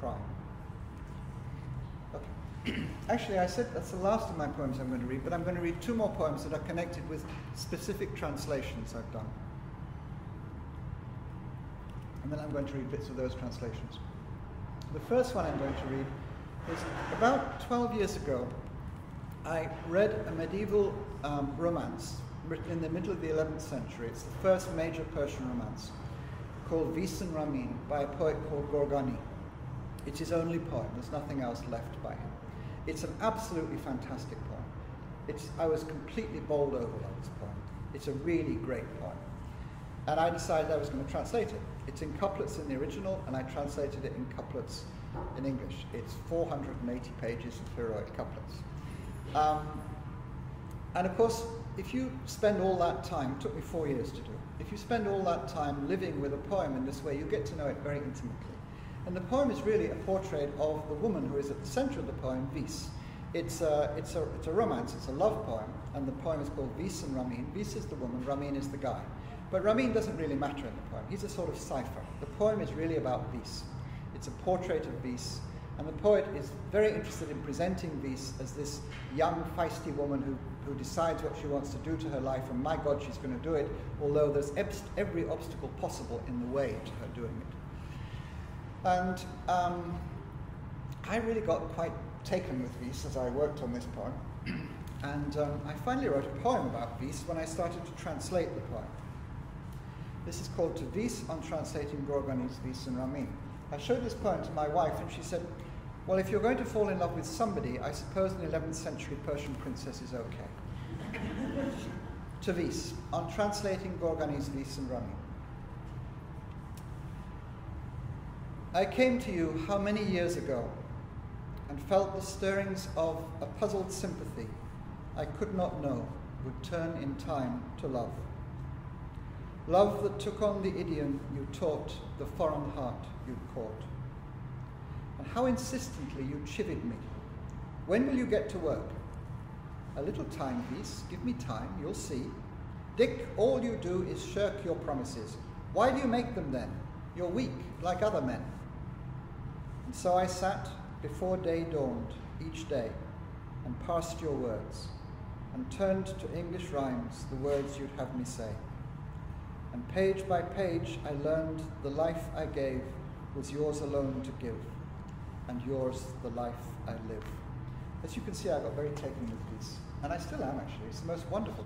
crime. Okay. Actually, I said that's the last of my poems I'm going to read, but I'm going to read two more poems that are connected with specific translations I've done. And then I'm going to read bits of those translations. The first one I'm going to read is about 12 years ago. I read a medieval romance written in the middle of the 11th century. It's the first major Persian romance, called Vis and Ramin, by a poet called Gorgani. It's his only poem. There's nothing else left by him. It's an absolutely fantastic poem. I was completely bowled over by this poem. It's a really great poem. And I decided I was going to translate it. It's in couplets in the original, and I translated it in couplets in English. It's 480 pages of heroic couplets. And of course, if you spend all that time, it took me 4 years to do, if you spend all that time living with a poem in this way, you get to know it very intimately. And the poem is really a portrait of the woman who is at the center of the poem, Vis. It's a romance, it's a love poem, and the poem is called Vis and Ramin. Vis is the woman, Ramin is the guy. But Ramin doesn't really matter in the poem. He's a sort of cipher. The poem is really about Vis. It's a portrait of Vis, and the poet is very interested in presenting Vis as this young, feisty woman who decides what she wants to do to her life, and my God, she's going to do it, although there's every obstacle possible in the way to her doing it. And I really got quite taken with Vis as I worked on this poem. And I finally wrote a poem about Vis when I started to translate the poem. This is called To Vis, on translating Gorgani's Vis and Ramin. I showed this poem to my wife, and she said, well, if you're going to fall in love with somebody, I suppose an 11th century Persian princess is okay. To Vis, on translating Gorgani's Vis and Ramin. I came to you how many years ago, and felt the stirrings of a puzzled sympathy I could not know would turn in time to love. Love that took on the idiom you taught, the foreign heart you'd caught. And how insistently you chivied me. When will you get to work? A little time, Vis, give me time, you'll see. Dick, all you do is shirk your promises. Why do you make them then? You're weak, like other men. And so I sat before day dawned each day and parsed your words and turned to English rhymes the words you'd have me say. And page by page I learned the life I gave was yours alone to give, and yours the life I live. As you can see, I got very taken with this, and I still am actually. It's the most wonderful